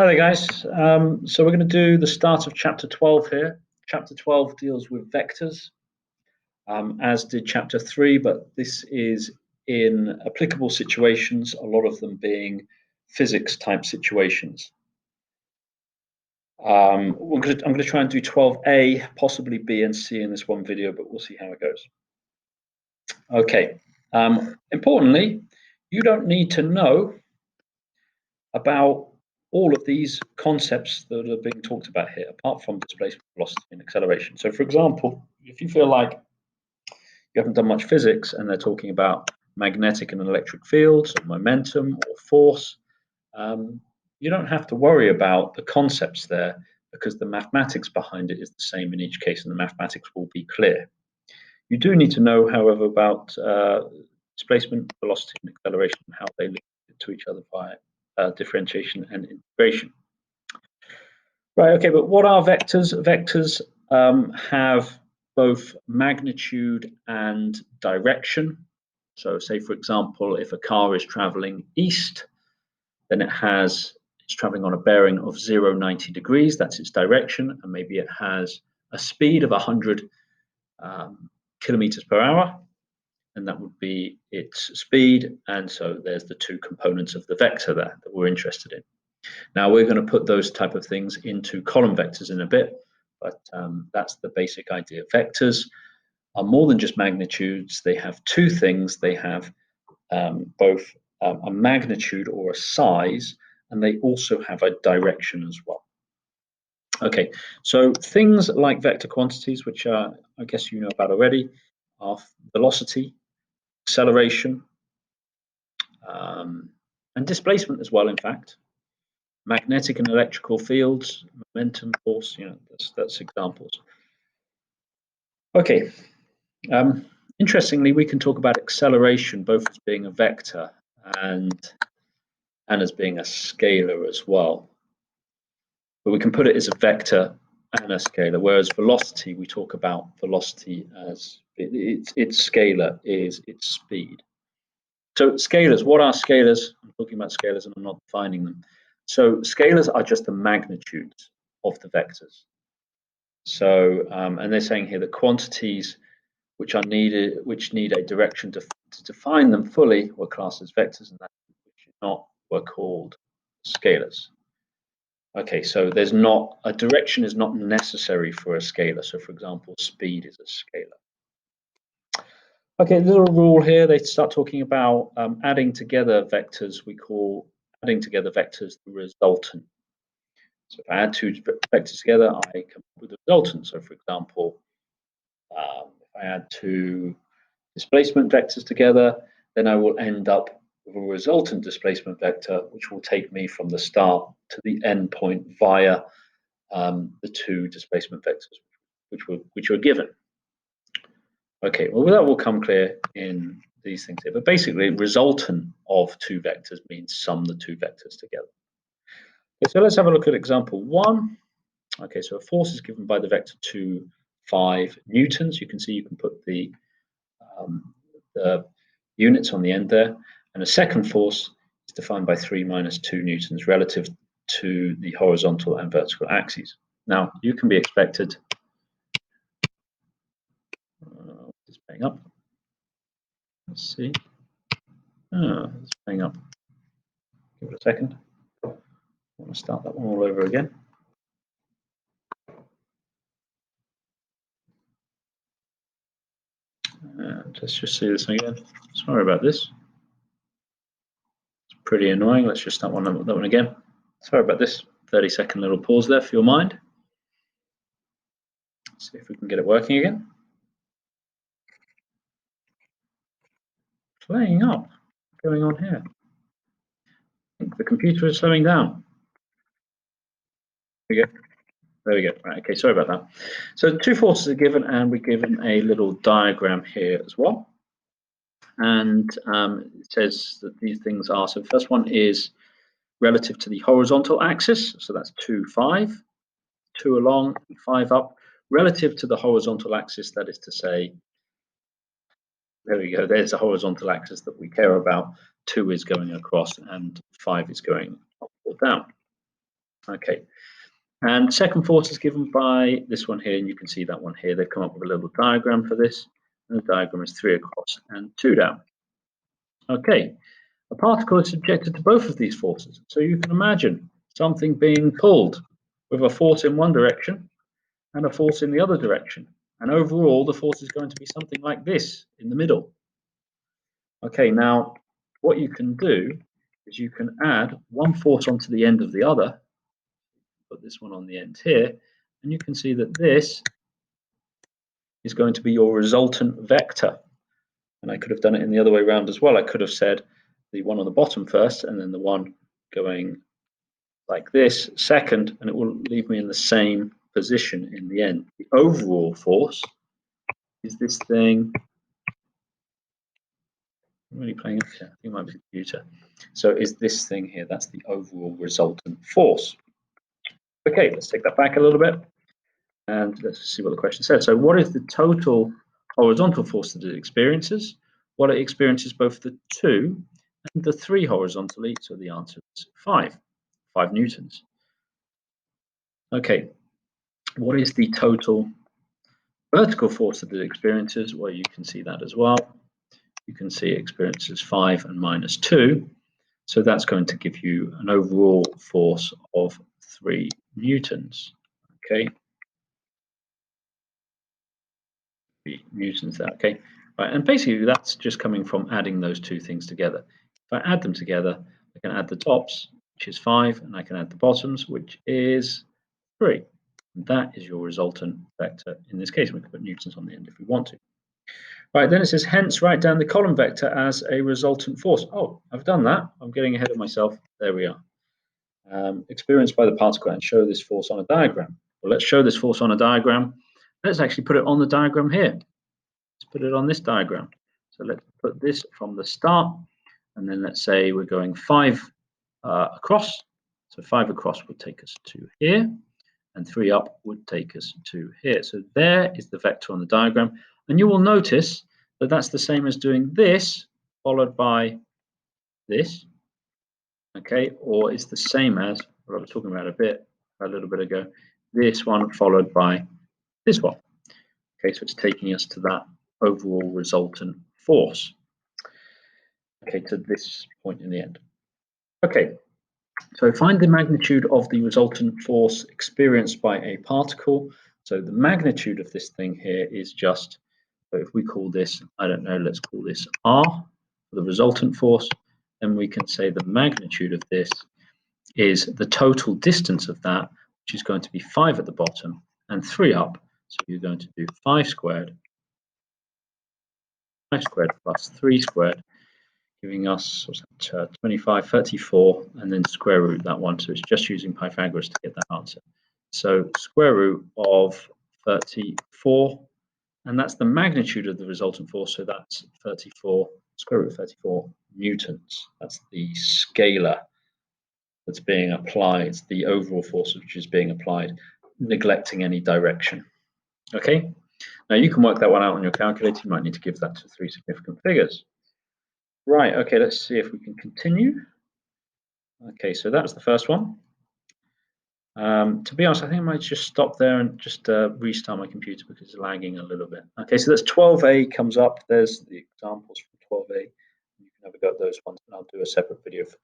Hi there, guys. So we're going to do the start of chapter 12 here. Chapter 12 deals with vectors, as did chapter 3, but this is in applicable situations, a lot of them being physics type situations. I'm going to try and do 12A, possibly B and C in this one video, but we'll see how it goes. Okay. Importantly, you don't need to know about all of these concepts that are being talked about here, apart from displacement, velocity, and acceleration. So, for example, if you feel like you haven't done much physics and they're talking about magnetic and electric fields, or momentum, or force, you don't have to worry about the concepts there because the mathematics behind it is the same in each case, and the mathematics will be clear. You do need to know, however, about displacement, velocity, and acceleration, and how they link to each other by differentiation and integration. Right, okay, but what are vectors? Vectors have both magnitude and direction. So say, for example, if a car is traveling east, then it's traveling on a bearing of 0, 90 degrees, that's its direction, and maybe it has a speed of 100 kilometers per hour, and that would be its speed, and so there's the two components of the vector there that we're interested in. Now we're going to put those type of things into column vectors in a bit, but that's the basic idea. Vectors are more than just magnitudes. They have two things. They have both a magnitude or a size, and they also have a direction as well. Okay, so things like vector quantities, which I guess you know about already, are velocity, acceleration, and displacement as well, in fact. Magnetic and electrical fields, momentum, force, that's examples. Okay. Interestingly, we can talk about acceleration both as being a vector and as being a scalar as well. But we can put it as a vector and a scalar, whereas velocity, we talk about velocity as its scalar is its speed. So scalars, what are scalars? I'm talking about scalars and I'm not defining them. So scalars are just the magnitudes of the vectors. So, and they're saying here that quantities which need a direction to define them fully were classed as vectors, and that which did not were called scalars. Okay, so there's not a direction is not necessary for a scalar. So, for example, speed is a scalar. Okay, little rule here. They start talking about adding together vectors. We call adding together vectors the resultant. So if I add two vectors together, I come up with a resultant. So for example, if I add two displacement vectors together, then I will end up with a resultant displacement vector, which will take me from the start to the end point via the two displacement vectors, which were given. Okay, well, that will come clear in these things here. But basically, resultant of two vectors means sum the two vectors together. Okay, so let's have a look at example 1. Okay, so a force is given by the vector 2, 5 newtons. You can see you can put the units on the end there. And a second force is defined by 3 minus 2 newtons relative to the horizontal and vertical axes. Now, you can be expected. It's playing up. Let's see. It's playing up. Give it a second. I want to start that one all over again. Let's just see this again. Sorry about this. It's pretty annoying. Let's just start that one again. Sorry about this. 30-second little pause there for your mind. Let's see if we can get it working again. Playing up. What's going on here? I think the computer is slowing down. There we go. There we go. Right, okay, sorry about that. So two forces are given, and we're given a little diagram here as well. And it says that these things are, so the first one is relative to the horizontal axis, so that's 2, 5, 2 along, 5 up, relative to the horizontal axis, that is to say, there we go, there's a horizontal axis that we care about, 2 is going across and 5 is going up or down. Okay. And second force is given by this one here, and you can see that one here. They've come up with a little diagram for this, and the diagram is 3 across and 2 down. Okay, a particle is subjected to both of these forces. So you can imagine something being pulled with a force in one direction and a force in the other direction. And overall, the force is going to be something like this in the middle. Okay, now what you can do is you can add one force onto the end of the other. Put this one on the end here, and you can see that this is going to be your resultant vector. And I could have done it in the other way around as well. I could have said the one on the bottom first, and then the one going like this second, and it will leave me in the same position in the end. The overall force is this thing. I'm really playing it here. I think it might be the computer. So is this thing here. That's the overall resultant force. Okay, let's take that back a little bit. And let's see what the question said. So what is the total horizontal force that it experiences? Well, it experiences both the 2 and the 3 horizontally. So the answer is 5 newtons. Okay, what is the total vertical force that it experiences? Well, you can see that as well. You can see it experiences 5 and minus 2. So that's going to give you an overall force of 3 newtons. Okay. Newtons there, okay? Right, and basically that's just coming from adding those two things together. If I add them together, I can add the tops, which is 5, and I can add the bottoms, which is 3. And that is your resultant vector in this case. We can put newtons on the end if we want to. Right, then it says, hence write down the column vector as a resultant force. Oh, I've done that. I'm getting ahead of myself. There we are. Experienced by the particle and show this force on a diagram. Well, let's show this force on a diagram. Let's actually put it on the diagram here. Let's put it on this diagram. So let's put this from the start, and then let's say we're going 5 across. So 5 across would take us to here, and 3 up would take us to here. So there is the vector on the diagram, and you will notice that that's the same as doing this followed by this, okay, or it's the same as what I was talking about a little bit ago, this one followed by this one. Okay, so it's taking us to that overall resultant force. Okay, to this point in the end. Okay, so find the magnitude of the resultant force experienced by a particle. So the magnitude of this thing here is just, so if we call this, I don't know, let's call this R for the resultant force, then we can say the magnitude of this is the total distance of that, which is going to be 5 at the bottom and 3 up. So you're going to do 5 squared plus 3 squared, giving us 25, 34, and then square root that one. So it's just using Pythagoras to get that answer. So square root of 34, and that's the magnitude of the resultant force. So that's 34, square root of 34 newtons. That's the scalar that's being applied, the overall force which is being applied, neglecting any direction. Okay, now you can work that one out on your calculator. You might need to give that to 3 significant figures. Right, okay, let's see if we can continue. Okay, so that's the first one. To be honest, I think I might just stop there and just restart my computer because it's lagging a little bit. Okay, so that's 12A comes up. There's the examples from 12A. You can have a go at those ones, and I'll do a separate video for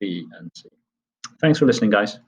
12B and C. Thanks for listening, guys.